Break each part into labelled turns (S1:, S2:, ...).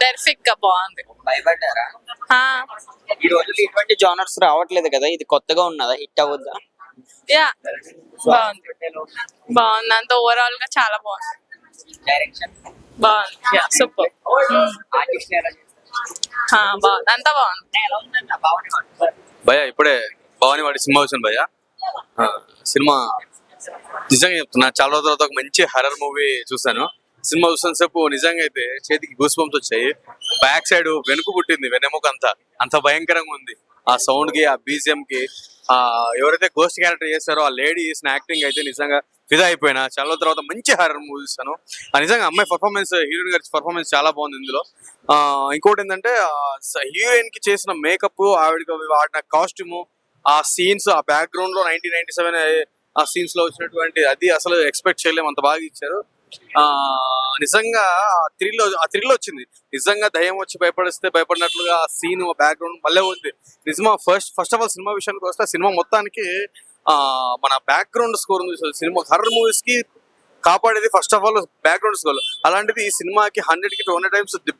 S1: Terrific గా బాగుంది.
S2: భయపడ్డారా?
S1: ఆ,
S2: ఈ రోజుల్లో ఇటువంటి జానర్స్ రావట్లేదు కదా, ఇది కొత్తగా ఉన్నదా, హిట్ అవ్వద్దా?
S1: యా బాగుంది. బాగుంది అంత ఓవరాల్ గా చాలా బాగుంది.
S2: డైరెక్షన్,
S1: బాగుంది. Yeah super.
S2: ఆర్టిస్ట్ ఎలా చేస్తారు?
S1: బాగుంది అంతా బాగుంది.
S2: ఎలా ఉందండి ఆ భావన?
S3: భయ ఇప్పుడే భవానీ వాడి సినిమా వచ్చింది భయ్య. సినిమా నిజంగా చెప్తున్నా, చాలా రోజుల తర్వాత ఒక మంచి హర్రర్ మూవీ చూసాను. సినిమా చూసిన సేపు నిజంగా అయితే చేతికి గూస్ బంప్స్ వచ్చాయి. బ్యాక్ సైడ్ వెనుక పుట్టింది, వెన్నెముక అంత భయంకరంగా ఉంది. ఆ సౌండ్ కి, ఆ బీజిఎం కి, ఎవరైతే గోస్ట్ క్యారెక్టర్ చేస్తారో ఆ లేడీ చేసిన యాక్టింగ్ అయితే నిజంగా ఫిదా అయిపోయినా. చాలా రోజుల తర్వాత మంచి హర్రర్ మూవీ చూసాను. నిజంగా అమ్మాయి పర్ఫార్మెన్స్, హీరోయిన్ గారి పర్ఫార్మెన్స్ చాలా బాగుంది ఇందులో. ఇంకోటి ఏంటంటే హీరోయిన్ కి చేసిన మేకప్, ఆవిడకి వాడిన కాస్ట్యూమ్, ఆ సీన్స్, ఆ బ్యాక్గ్రౌండ్ లో 1997 ఆ సీన్స్ లో వచ్చినటువంటి అది అసలు ఎక్స్పెక్ట్ చేయలేము, అంత బాగా ఇచ్చారు. నిజంగా ఆ థ్రిల్ వచ్చింది. నిజంగా దయ్యం వచ్చి భయపడిస్తే భయపడినట్లుగా ఆ సీన్, బ్యాక్గ్రౌండ్ భలే ఉంది. నిజమా ఫస్ట్ ఆఫ్ ఆల్ సినిమా విషయానికి వస్తే సినిమా మొత్తానికి మన బ్యాక్గ్రౌండ్ స్కోర్ ఉంది. సినిమా హర్రర్ మూవీస్ కి కాపాడేది first of all background score. అలాంటిది ఈ సినిమాకి 100కి 200 times the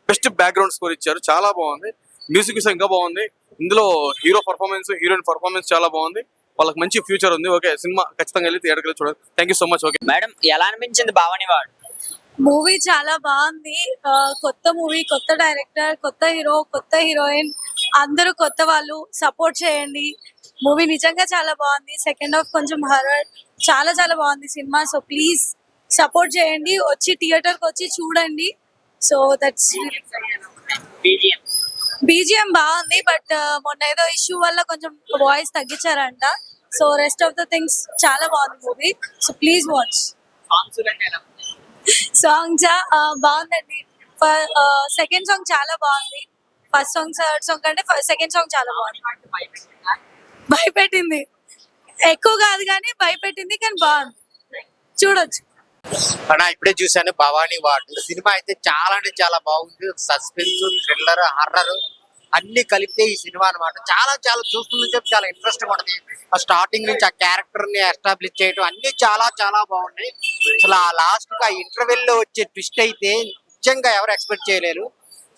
S3: best background score ఇచ్చారు. చాలా బాగుంది. మ్యూజిక్ ఇంకా బాగుంది. ఇందులో హీరో పర్ఫార్మెన్స్, హీరోయిన్ పర్ఫార్మెన్స్ చాలా బాగుంది. వాళ్ళకి మంచి ఫ్యూచర్ ఉంది. ఓకే, సినిమా ఖచ్చితంగా వెళ్ళి థియేటర్కి వెళ్ళి చూడండి. Thank you so much. Okay
S2: madam, ఎలా అనిపించింది భావని వాడు?
S4: మూవీ చాలా బాగుంది. కొత్త మూవీ, కొత్త డైరెక్టర్, కొత్త హీరో, కొత్త హీరోయిన్, అందరూ కొత్త వాళ్ళు. సపోర్ట్ చేయండి. మూవీ నిజంగా చాలా బాగుంది. సెకండ్ హాఫ్ కొంచెం హర్రర్, చాలా చాలా బాగుంది సినిమా. సో ప్లీజ్ సపోర్ట్ చేయండి, వచ్చి థియేటర్కి వచ్చి చూడండి. సో దట్స్ బీజిఎం బాగుంది, బట్ మొన్న ఏదో ఇష్యూ వల్ల కొంచెం వాయిస్ తగ్గించారంట. So rest of the things చాలా బాగుంది movie. So please watch. Songs బాగుందండి. సెకండ్ సాంగ్ చాలా బాగుంది. ఫస్ట్ సాంగ్, థర్డ్ సాంగ్ కంటే సెకండ్ సాంగ్ చాలా బాగుంది. భయపెట్టింది, ఎక్కువ కాదు కానీ భయపెట్టింది, కానీ బాగుంది, చూడొచ్చు.
S5: ఇప్పుడే చూసాను భవానీ వార్డ్ సినిమా. అయితే చాలా అంటే చాలా బాగుంది. సస్పెన్స్, థ్రిల్లర్, హర్రర్ అన్ని కలిపితే ఈ సినిమా అనమాట. చాలా చాలా చూస్తున్న చెప్పి చాలా ఇంట్రెస్టింగ్ ఉంటుంది. ఆ స్టార్టింగ్ నుంచి ఆ క్యారెక్టర్ ని ఎస్టాబ్లిష్ చేయడం అన్ని చాలా చాలా బాగున్నాయి. అసలు ఆ లాస్ట్ ఆ ఇంటర్వెల్ లో వచ్చే ట్విస్ట్ అయితే నిజంగా ఎవరు ఎక్స్పెక్ట్ చేయలేరు.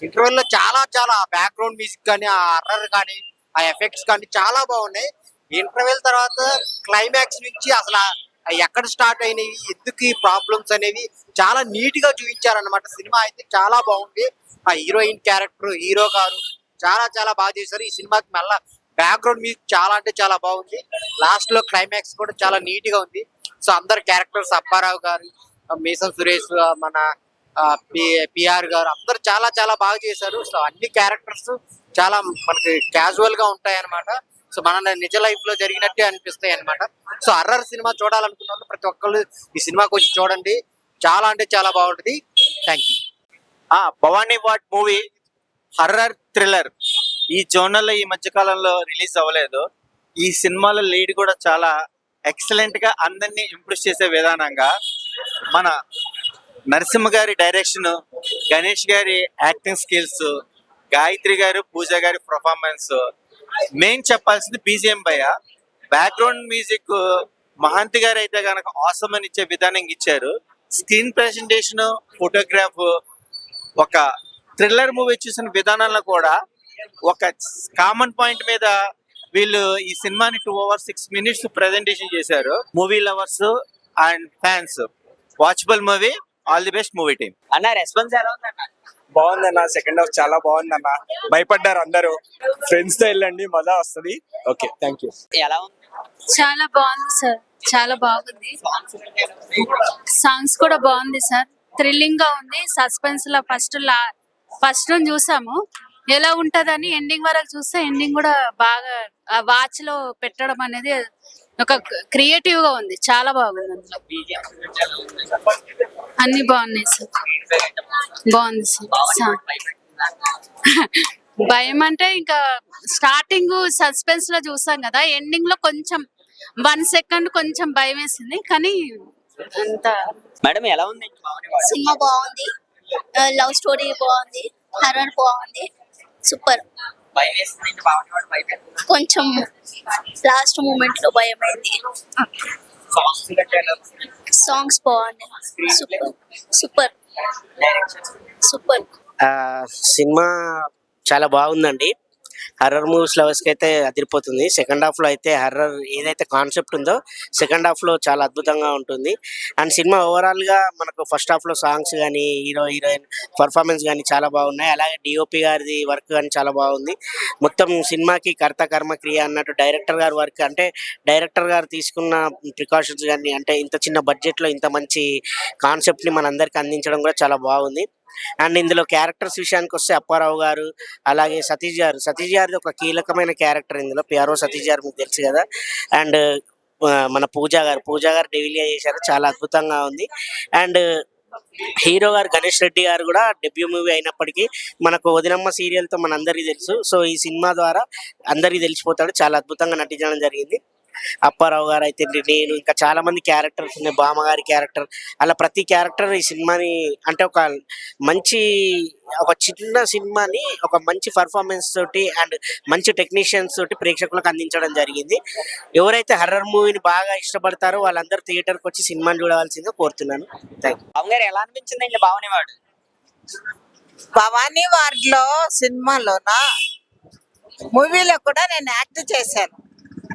S5: ఇంటర్వెల్ లో చాలా చాలా బ్యాక్గ్రౌండ్ మ్యూజిక్ కానీ, ఆ హర్రర్ కానీ, ఆ ఎఫెక్ట్స్ కానీ చాలా బాగున్నాయి. ఇంటర్వెల్ తర్వాత క్లైమాక్స్ నుంచి అసలు ఎక్కడ స్టార్ట్ అయినవి, ఎందుకు ఈ ప్రాబ్లమ్స్ అనేవి చాలా నీట్ గా చూపించారన్నమాట. సినిమా అయితే చాలా బాగుంది. ఆ హీరోయిన్ క్యారెక్టర్, హీరో గారు చాలా చాలా బాగా చేశారు. ఈ సినిమాకి మళ్ళా బ్యాక్గ్రౌండ్ మ్యూజిక్ చాలా అంటే చాలా బాగుంది. లాస్ట్ లో క్లైమాక్స్ కూడా చాలా నీట్ గా ఉంది. సో అందరు క్యారెక్టర్స్, అప్పారావు గారు, మీసం సురేష్, మన పిఆర్ గారు అందరు చాలా చాలా బాగా చేశారు. సో అన్ని క్యారెక్టర్స్ చాలా మనకి క్యాజువల్ గా ఉంటాయి అనమాట. సో మన నిజ లైఫ్ లో జరిగినట్టే అనిపిస్తాయి అనమాట. సో హర్రర్ సినిమా చూడాలనుకున్న వాళ్ళు ప్రతి ఒక్కళ్ళు ఈ సినిమాకి వచ్చి చూడండి. చాలా అంటే చాలా బాగుంటుంది. Thank you.
S6: Bhavani what movie horror thriller ఈ జోనర్లో ఈ మధ్య కాలంలో రిలీజ్ అవ్వలేదు. ఈ సినిమాలో లీడ్ కూడా చాలా ఎక్సలెంట్ గా అందరినీ ఇంప్రెస్ చేసే విధానంగా మన నరసింహ గారి డైరెక్షన్, గణేష్ గారి యాక్టింగ్ స్కిల్స్, గాయత్రి గారు, పూజ గారి పర్ఫార్మెన్స్, మెయిన్ చెప్పాల్సింది బీజిఎం భయ్య. బ్యాక్గ్రౌండ్ మ్యూజిక్ మహాంతి గారు అయితే కనుక ఆసమ్ అని ఇచ్చే విధానం ఇచ్చారు. స్క్రీన్ ప్రెజెంటేషన్, ఫోటోగ్రాఫ్, ఒక థ్రిల్లర్ మూవీ చూసిన విధానంలో కూడా ఒక కామన్ పాయింట్ మీద వీళ్ళు ఈ సినిమాని 2 hours 6 minutes ప్రెజెంటేషన్ చేశారు. Movie lovers and fans, watchable movie. All the best movie team.
S2: అన్న, రెస్పాన్స్ ఎలా ఉందన్న?
S7: బాగుందన్న. సెకండ్ హాఫ్ చాలా బాగుందన్న. భయపడ్డారు అందరూ. ఫ్రెండ్స్ తో వెళ్ళండి, మజా వస్తుంది. Okay, thank you.
S2: ఎలా ఉంది?
S4: చాలా బాగుంది సార్, చాలా బాగుంది. సాంగ్స్ కూడా బాగుంది సార్. థ్రిల్లింగ్ గా ఉంది. సస్పెన్స్ లో ఫస్ట్ చూసాము ఎలా ఉంటదని, ఎండింగ్ వరకు చూస్తే ఎండింగ్ కూడా బాగా వాచ్ లో పెట్టడం అనేది ఒక క్రియేటివ్ గా ఉంది. చాలా బాగుంది. అందులో అన్ని బాగున్నాయి సార్. బాగుంది సార్. భయం అంటే ఇంకా స్టార్టింగ్ సస్పెన్స్ లో చూసాం కదా, ఎండింగ్ లో కొంచెం 1 second కొంచెం భయం వేసింది, కానీ అంత.
S2: మేడం, ఎలా ఉంది
S8: సినిమా? బాగుంది. లవ్ స్టోరీ బాగుంది, హర్రర్ బాగుంది, సూపర్.
S2: భయం వేస్తుంది భావని వాడు? భయపెడుతుంది
S8: కొంచెం లాస్ట్ మూమెంట్ లో భయం అయింది.
S2: సాంగ్స్
S8: సాంగ్స్ బాగున్నాయి, సూపర్ సూపర్. సూపర్.
S9: సినిమా చాలా బాగుందండి. హర్రర్ మూవీస్ లవర్స్ కి అయితే అదిరిపోతుంది. సెకండ్ హాఫ్ లో అయితే హర్రర్ ఏదైతే కాన్సెప్ట్ ఉందో సెకండ్ హాఫ్ లో చాలా అద్భుతంగా ఉంటుంది. అండ్ సినిమా ఓవరాల్ గా మనకు ఫస్ట్ హాఫ్ లో సాంగ్స్ కానీ హీరోయిన్ పర్ఫార్మెన్స్ కానీ చాలా బాగున్నాయి. అలాగే డిఓపి గారిది వర్క్ కానీ చాలా బాగుంది. మొత్తం సినిమాకి కర్త కర్మ క్రియ అన్నట్టు డైరెక్టర్ గారి వర్క్, అంటే డైరెక్టర్ గారు తీసుకున్న ప్రికాషన్స్ కానీ, అంటే ఇంత చిన్న బడ్జెట్ లో ఇంత మంచి కాన్సెప్ట్ ని మనందరికి అందించడం కూడా చాలా బాగుంది. అండ్ ఇందులో క్యారెక్టర్స్ విషయానికి వస్తే అప్పారావు గారు, అలాగే సతీష్ గారిది ఒక కీలకమైన క్యారెక్టర్ ఇందులో. పిఆర్ఓ సతీష్ గారు మీకు తెలుసు కదా. అండ్ మన పూజా గారు డెవిలియా చేశారు, చాలా అద్భుతంగా ఉంది. అండ్ హీరో గారు గణేష్ రెడ్డి గారు కూడా డెబ్యూ మూవీ అయినప్పటికీ మనకు వదినమ్మ సీరియల్ తో మనందరికీ తెలుసు. సో ఈ సినిమా ద్వారా అందరికీ తెలిసిపోతాడు, చాలా అద్భుతంగా నటించడం జరిగింది. అప్పారావు గారు అయితే, నేను ఇంకా చాలా మంది క్యారెక్టర్స్ ఉన్నాయి, బామ్మగారి క్యారెక్టర్, అలా ప్రతి క్యారెక్టర్ ఈ సినిమాని అంటే ఒక చిన్న సినిమాని ఒక మంచి పర్ఫార్మెన్స్ తోటి అండ్ మంచి టెక్నీషియన్స్ తోటి ప్రేక్షకులకు అందించడం జరిగింది. ఎవరైతే హర్రర్ మూవీని బాగా ఇష్టపడతారో వాళ్ళందరూ థియేటర్కి వచ్చి సినిమాని చూడవలసిందిగా కోరుతున్నాను. Thank you.
S2: బాబు గారు ఎలా అనిపించిందండి భవానీ వాడు?
S10: భవానీ వార్డులో సినిమాలోన మూవీలో కూడా నేను యాక్ట్ చేశాను.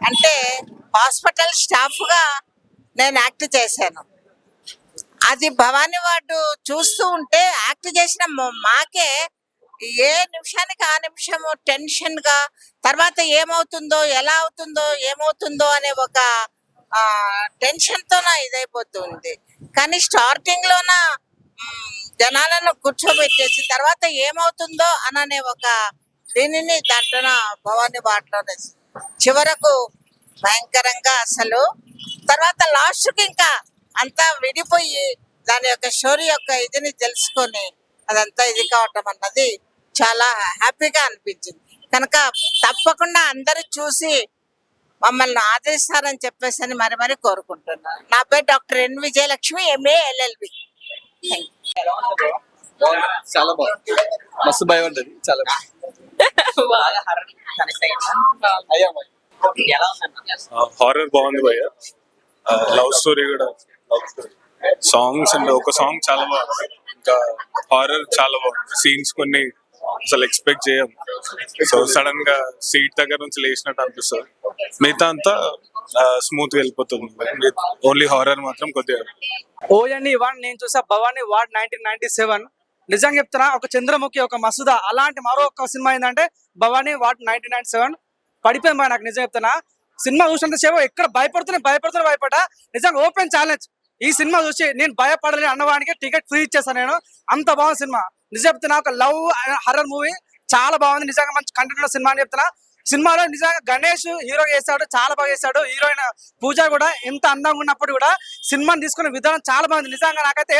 S10: అంటే హాస్పిటల్ స్టాఫ్ గా నేను యాక్ట్ చేశాను. అది భవానీ వార్డు చూస్తూ ఉంటే యాక్ట్ చేసిన మాకే ఏ నిమిషానికి ఆ నిమిషము టెన్షన్ గా, తర్వాత ఏమవుతుందో ఎలా అవుతుందో ఏమవుతుందో అనే ఒక టెన్షన్ తోన ఇదైపోతుంది. కానీ స్టార్టింగ్ లోన జనాలను కూర్చోబెట్టేసి తర్వాత ఏమవుతుందో అననే ఒక దీనిని దాంట్లో భవానీ వార్డులోనే చివరకు భయంకరంగా అసలు, తర్వాత లాస్ట్ కి ఇంకా అంతా విడిపోయి దాని యొక్క స్టోరీ యొక్క ఇదిని తెలుసుకొని అదంతా ఇది కావటం అన్నది చాలా హ్యాపీగా అనిపించింది. కనుక తప్పకుండా అందరూ చూసి మమ్మల్ని ఆదరిస్తారని చెప్పేసి మరి కోరుకుంటున్నాను. నా పేరు doctor N Vijayalakshmi, MA LLB.
S7: చాలా బాగుంది, మస్తు భయపడ్డది, చాలా
S11: హారర్ బాగుంది భయ్య, లవ్ స్టోరీ కూడా, సాంగ్స్ అండ్ ఒక సాంగ్ చాలా బాగుంది, ఇంకా హారర్ చాలా బాగుంది. సీన్స్ కొన్ని అసలు ఎక్స్పెక్ట్ చేయం, సో సడన్ గా సీట్ దగ్గర నుంచి లేచినట్టు అనిపిస్తుంది. మిగతా అంతా స్మూత్ గా వెళ్ళిపోతుంది. ఓన్లీ హారర్ మాత్రం కొద్దిగా.
S12: ఓఎన్ఈ 1 నేను చూసా, భవానీ వార్డ్ 1997. నిజంగా చెప్తున్నా, ఒక చంద్రముఖి, ఒక మసూదా అలాంటి మరో ఒక సినిమా ఏంటంటే భవానీ వార్డ్ 1997. పడిపోయింది నాకు నిజం చెప్తున్నా. సినిమా చూసినంత సేపు ఎక్కడ భయపడ్డా. నిజంగా ఓపెన్ ఛాలెంజ్, ఈ సినిమా చూసి నేను భయపడలేని అన్నవానికి టికెట్ ఫ్రీ ఇచ్చేసాను నేను. అంత బాగుంది సినిమా. నిజం చెప్తున్నా, ఒక లవ్ హర్రర్ మూవీ చాలా బాగుంది. నిజంగా మంచి కంటెంట్ ఉన్న సినిమా అని చెప్తున్నా. సినిమాలో నిజంగా గణేష్ హీరో చేశాడు, చాలా బాగా చేశాడు. హీరోయిన్ పూజ కూడా ఎంత అందంగా ఉన్నప్పుడు కూడా సినిమాని తీసుకునే విధానం చాలా బాగుంది. నిజంగా నాకైతే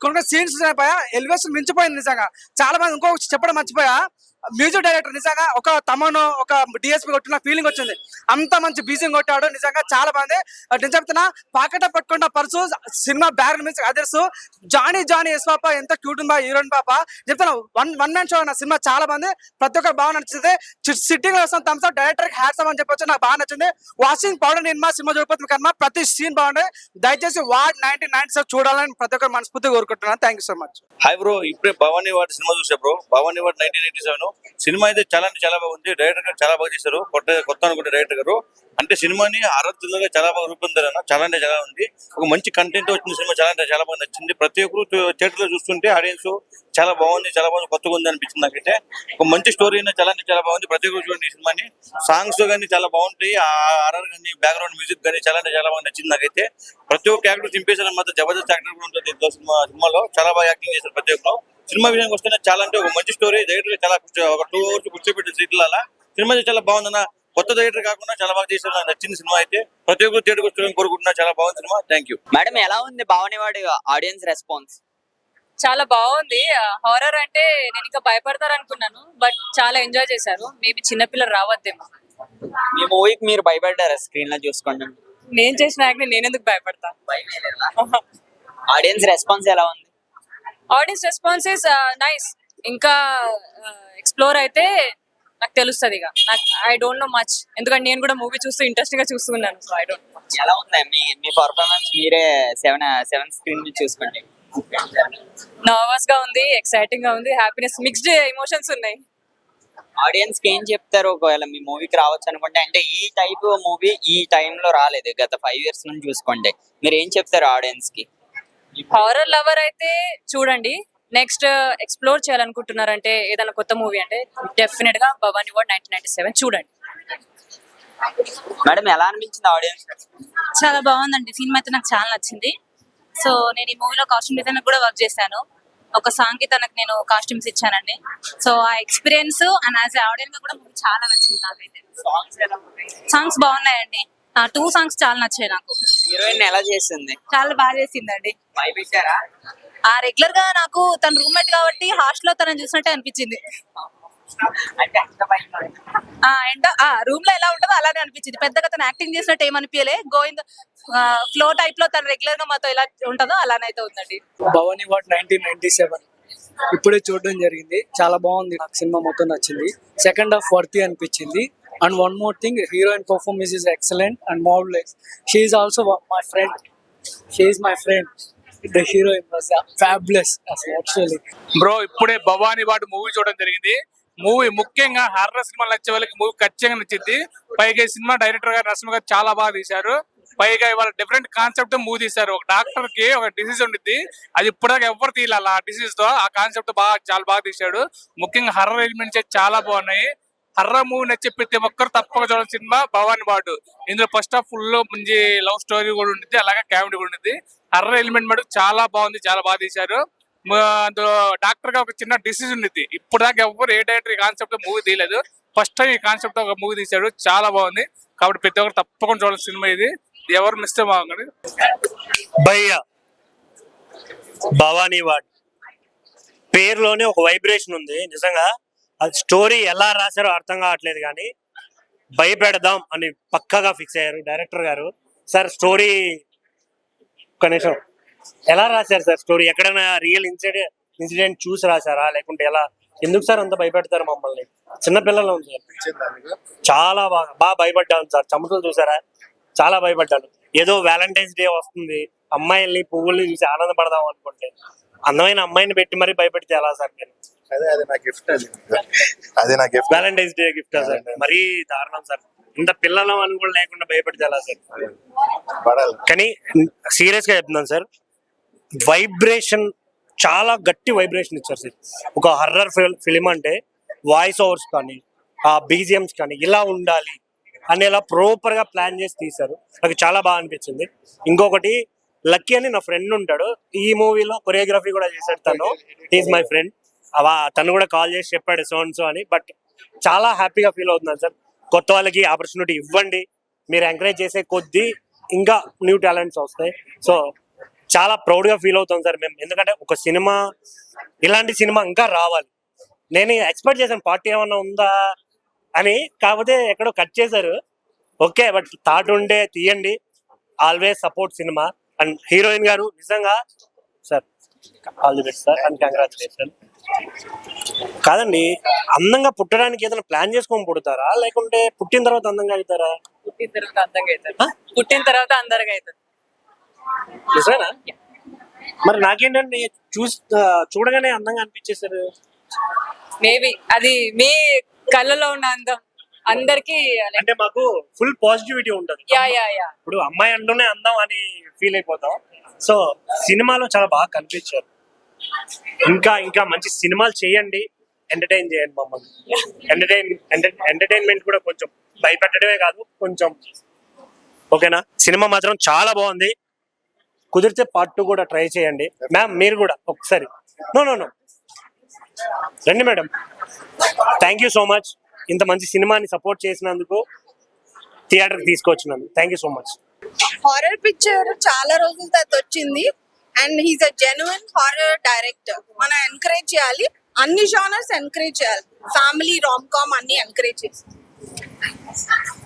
S12: కొన్ని సీన్స్ ఎలివేషన్ మించిపోయింది. నిజంగా చాలా బాగుంది. ఇంకొక చెప్పడం మర్చిపోయా, మ్యూజిక్ డైరెక్టర్ నిజంగా ఒక తమను ఒక డిఎస్పీ కొట్టిన ఫీలింగ్ వచ్చింది. అంత మంచి బీజింగ్ కొట్టాడు, నిజంగా చాలా బాగుంది. నేను చెప్తున్నా, పాకెట్ పట్టుకున్న పర్సు సినిమా బ్యాగ్ నుంచి అదర్సు జానీ ఎస్ పాప ఎంత క్యూట్ ఉందా హీరోయిన్ పాప. చెప్తాను, వన్ మ్యాన్ షో అన్న సినిమా చాలా బాగుంది. ప్రతి ఒక్కరు బాగా నచ్చింది. సిట్టింగ్ లో వస్తాం థమ్స్ అప్, డైరెక్టర్ హ్యాట్స్ అని చెప్పొచ్చు, నాకు బాగా నచ్చింది. వాషింగ్ పౌడర్ నిర్మా సినిమా చూడకపోతుంది కన్నా ప్రతి సీన్ బాగుంది. దయచేసి వార్డ్ 1997 చూడాలని ప్రతి ఒక్కరు మనస్ఫూర్తిగా కోరుకుంటున్నాను. Thank you so much.
S13: Hi bro, ఇప్పుడే భవానీ వార్డ్ సినిమా చూసా బ్రో. భవానీ వార్డ్ 1987 సినిమా అయితే చాలా అంటే చాలా బాగుంది. డైరెక్టర్ గారు చాలా బాగా చేశారు, కొత్త అనుకుంటే డైరెక్టర్ గారు. అంటే సినిమాని ఆరాధనగా చాలా బాగా రూపొందారన్న, చాలా అంటే చాలా ఉంది. ఒక మంచి కంటెంట్ వచ్చిన సినిమా చాలా అంటే చాలా బాగా నచ్చింది. ప్రతి ఒక్కరు థియేటర్ లో చూస్తుంటే ఆడియన్స్ చాలా బాగుంది, కొత్తగా ఉంది అనిపించింది నాకైతే. ఒక మంచి స్టోరీ అయినా చాలా అంటే చాలా బాగుంది. ప్రతి ఒక్కరు చూడండి ఈ సినిమాని. సాంగ్స్ కానీ చాలా బాగుంటాయి, ఆర్ఆర్ కానీ బ్యాక్గ్రౌండ్ మ్యూజిక్ కానీ చాలా అంటే చాలా బాగా నచ్చింది నాకైతే. ప్రతి ఒక్క యాక్టర్ చింపేశారు, మాత్రం జబర్దస్త్ యాక్టర్ కూడా ఉంటుంది ఇంకో సినిమాలో. చాలా బాగా యాక్టింగ్ చేశారు ప్రతి ఒక్కరు. సినిమా విషయానికి వస్తేనే చాలా అంటే ఒక మంచి స్టోరీ. డైరెక్టర్ చాలా ఒక 2 hours కూర్చోబెట్టే సీట్ల సినిమా చాలా బాగుందన్న. కొత్త డైరెక్టర్ కాకుండా చాలా బాగా చేశారు, నాకు నచ్చింది సినిమా అయితే. ప్రతి ఒక్కరు థియేటర్కి వచ్చి కోరుకుంటున్నా, చాలా బాగుంది సినిమా. Thank you.
S2: మేడం, ఎలా ఉంది భవానీ వాడి ఆడియన్స్ రెస్పాన్స్?
S1: చాలా బాగుంది. హారర్ అంటే నేను ఇంకా భయపడతారు అనుకున్నాను, బట్ చాలా ఎంజాయ్ చేశారు. మేబీ చిన్నపిల్లలు రావద్దేమో.
S2: మీ మూవీకి మీరు భయపడ్డారా స్క్రీన్ లో చూసుకోండి?
S1: నేను చేసిన యాక్ట్ నేను ఎందుకు భయపడతా.
S2: ఆడియన్స్ రెస్పాన్స్ ఎలా ఉంది?
S1: Audience response is nice. ఇంకా ఎక్స్ప్లోర్ అయితే నాకు తెలుస్తుంది. ఇక నాకు ఐ డోంట్ నో మచ్, ఎందుకంటే నేను కూడా మూవీ చూస్తూ ఇంట్రెస్టింగ్ గా చూస్తున్నాను. So I don't know.
S2: ఎలా ఉంది మీ పర్ఫార్మెన్స్? మీరే 7 స్క్రీన్ చూసుకోండి.
S1: నర్వస్ గా ఉంది, ఎక్సైటింగ్ గా ఉంది, హ్యాపీనెస్, మిక్స్డ్ ఎమోషన్స్ ఉన్నాయి.
S2: ఆడియన్స్ కి ఏం చెప్తారు ఒకవేళ మీ మూవీకి రావచ్చు అనుకుంటే? అంటే ఈ టైప్ మూవీ ఈ టైంలో రాలేదు, గత 5 years నుంచి చూసుకుంటే. మీరు ఏం చెప్తారు ఆడియన్స్ కి?
S1: హారర్ లవర్ అయితే చూడండి. నెక్స్ట్ ఎక్స్ప్లోర్ చేయాలనుకుంటున్నారంటే ఏదైనా కొత్త మూవీ అంటే డెఫినెట్ గా భవానీ వార్డ్ 1997 చూడండి.
S2: మేడం ఎలా అనిపించింది ఆడియన్స్?
S4: చాలా బాగుందండి, సినిమా అయితే నాకు చాలా నచ్చింది. సో నేను ఈ మూవీలో కాస్ట్యూమ్ డిజైనర్ కూడా వర్క్ చేశాను. ఒక సాంగ్ కి తనకు నేను కాస్ట్యూమ్స్ ఇచ్చానండి. సో ఆ ఎక్స్పీరియన్స్ అండ్ యాజ్ ఆడియన్స్ కూడా మూవీ చాలా నచ్చింది నాకైతే. సాంగ్స్ బాగున్నాయండి, 2 సాంగ్స్ చాలా నచ్చాయి నాకు.
S2: హీరోయిన్ ఎలా చేసింది?
S4: చాలా బాగా చేసిందండి.
S2: భయపెట్టారా?
S4: రెగ్యులర్ గా నాకు తన రూమ్మేట్ కాబట్టి హాస్టల్ లో తనని చూసినట్టే అనిపించింది.
S2: అంటే అంత భయం.
S4: అండ్ రూమ్ లో ఎలా ఉంటుందో అలానే అనిపించింది. పెద్దగా తను యాక్టింగ్ చేసినట్టు ఏమనిపించలే. గోయింగ్ ఫ్లో టైప్ లో తను రెగ్యులర్ గా మాతో ఎలా ఉంటుందో అలానైతే ఉందండి.
S12: భవానీ వార్డ్ 1997 ఇప్పుడే చూడడం జరిగింది, చాలా బాగుంది. నాకు సినిమా మొత్తం నచ్చింది. సెకండ్ హాఫ్ వర్తి అనిపించింది. And one more thing, heroine performance is excellent and marvellous. She is also my friend. She is my friend. The heroine was fabulous actually.
S14: Bro ఇప్పుడే భవానీ వార్డ్ మూవీ చూడడం జరిగింది. మూవీ ముఖ్యంగా horror సినిమాలు నచ్చే వాళ్ళకి movie ఖచ్చితంగా నచ్చింది. పైగా ఈ సినిమా డైరెక్టర్ గారు నరసింహ గారు చాలా బాగా తీశారు. పైగా ఇవాళ డిఫరెంట్ కాన్సెప్ట్ మూవీ తీశారు. ఒక డాక్టర్ కి ఒక డిసీజ్ ఉండిద్ది, అది ఇప్పటిదాకా ఎవరు తీయాలి ఆ డిసీజ్ తో. ఆ కాన్సెప్ట్ చాలా బాగా తీశాడు. ముఖ్యంగా హర్రర్ ఎలిమెంట్స్ చాలా బాగున్నాయి. హర్రర్ మూవీ నచ్చే ప్రతి ఒక్కరు తప్పక చూడాల్సిన సినిమా భవానీ వార్డ్. ఇందులో ఫస్ట్ హాఫ్ ఫుల్ మంచి లవ్ స్టోరీ కూడా ఉంటుంది, అలాగే కామెడీ కూడా ఉంటుంది. హర్రర్ ఎలిమెంట్ మటుకు చాలా బాగుంది, చాలా బాగా తీశారు. అందులో డాక్టర్ గా ఒక చిన్న డిసీజ్ ఉంది, ఇప్పుడు దాకా ఎవరు ఏ డైరెక్టర్ ఈ కాన్సెప్ట్ మూవీ తీయలేదు. ఫస్ట్ టైం ఈ కాన్సెప్ట్ ఒక మూవీ తీశాడు, చాలా బాగుంది. కాబట్టి ప్రతి ఒక్కరు తప్పకుండా చూడాల్సిన సినిమా ఇది, ఎవరు మిస్ బాగుంది.
S15: భయ్య భవానీ వార్డ్ పేరులోనే ఒక వైబ్రేషన్ ఉంది. నిజంగా అది స్టోరీ ఎలా రాశారో అర్థం కావట్లేదు, కానీ భయపెడదాం అని పక్కాగా ఫిక్స్ అయ్యారు డైరెక్టర్ గారు. సార్ స్టోరీ కనీసం ఎలా రాశారు సార్? స్టోరీ ఎక్కడైనా రియల్ ఇన్సిడెంట్ చూసి రాశారా, లేకుంటే ఎలా? ఎందుకు సార్ అంత భయపెడతారు మమ్మల్ని? చిన్నపిల్లలు ఉంది సార్, చాలా బాగా భయపడ్డాను సార్. చెమటలు చూసారా, చాలా భయపడ్డాను. ఏదో వ్యాలంటైన్స్ డే వస్తుంది, అమ్మాయిల్ని పువ్వుల్ని చూసి ఆనందపడదాం అనుకుంటే అందమైన అమ్మాయిని పెట్టి మరీ భయపెడితే ఎలా సార్? మీరు వ్యాలంటైన్స్ డే గిఫ్ట్ సార్, మరీ దారుణం సార్. ఇంత పిల్లలు అని కూడా లేకుండా భయపెడితే ఎలా సార్? కానీ సీరియస్ గా చెప్తున్నాను సార్, వైబ్రేషన్ చాలా గట్టి వైబ్రేషన్ ఇచ్చారు సార్. ఒక హర్రర్ ఫిలిం అంటే వాయిస్ ఓవర్స్ కానీ ఆ బీజిఎంస్ కానీ ఇలా ఉండాలి అని ఇలా ప్రాపర్ గా ప్లాన్ చేసి తీశారు. నాకు చాలా బాగా అనిపించింది. ఇంకొకటి, లక్కీ అని నా ఫ్రెండ్ ఉంటాడు, ఈ మూవీలో కొరియోగ్రఫీ కూడా చేశాడు. తను ఈజ్ మై ఫ్రెండ్. తను కూడా కాల్ చేసి చెప్పాడు సో అని. బట్ చాలా హ్యాపీగా ఫీల్ అవుతున్నాను సార్. కొత్త వాళ్ళకి ఆపర్చునిటీ ఇవ్వండి, మీరు ఎంకరేజ్ చేసే కొద్దీ ఇంకా న్యూ టాలెంట్స్ వస్తాయి. సో చాలా ప్రౌడ్ గా ఫీల్ అవుతాం సార్ మేము, ఎందుకంటే ఒక సినిమా, ఇలాంటి సినిమా ఇంకా రావాలి. నేను ఎక్స్పెక్ట్ చేశాను పార్టీ ఏమన్నా ఉందా అని, కాకపోతే ఎక్కడో కట్ చేశారు. ఓకే, బట్ థాట్ ఉండే తీయండి. Always support cinema. And heroine గారు నిజంగా sir all the best sir and congratulation. కాదండి, అందంగా పుట్టడానికి ఏదైనా ప్లాన్ చేసుకొని పుడతారా, లేకుంటే పుట్టిన తర్వాత అందంగా అవుతారా?
S1: పుట్టిన తర్వాత అందంగా అవుతారు, పుట్టిన తర్వాత అందరిగా అవుతారు.
S15: నిజమేనా? మరి నాకేంటంటే చూడగానే అందంగా అనిపించేశారు.
S1: మేబీ అది మీ కళ్ళలో ఉన్న అందం అందరికి.
S15: అంటే మాకు ఫుల్ పాజిటివిటీ ఉంటది. ఇప్పుడు అమ్మాయి అంటూనే అందం అని ఫీల్ అయిపోతాం. సో సినిమాలో చాలా బాగా కనిపించారు. ఇంకా ఇంకా మంచి సినిమాలు చేయండి, ఎంటర్టైన్ చేయండి మమ్మల్ని. ఎంటర్టైన్మెంట్ కూడా కొంచెం భయపెట్టడమే కాదు, కొంచెం ఓకేనా? సినిమా మాత్రం చాలా బాగుంది. కుదిరితే పార్ట్ 2 కూడా ట్రై చేయండి. మ్యామ్ మీరు కూడా ఒకసారి నో రండి madam. Thank you so much, ఇంత మంచి సినిమాని సపోర్ట్ చేసినందుకు, థియేటర్కి తీసుకొచ్చినందుకు thank you so much.
S10: Horror picture చాలా రోజుల తర్వాత వచ్చింది and he's a genuine horror director. మనం ఎంకరేజ్ చేయాలి, అన్ని జానర్స్ ఎంకరేజ్ చేయాలి. ఫ్యామిలీ, రామ్ కామ్ అన్ని ఎంకరేజ్ చేయాలి.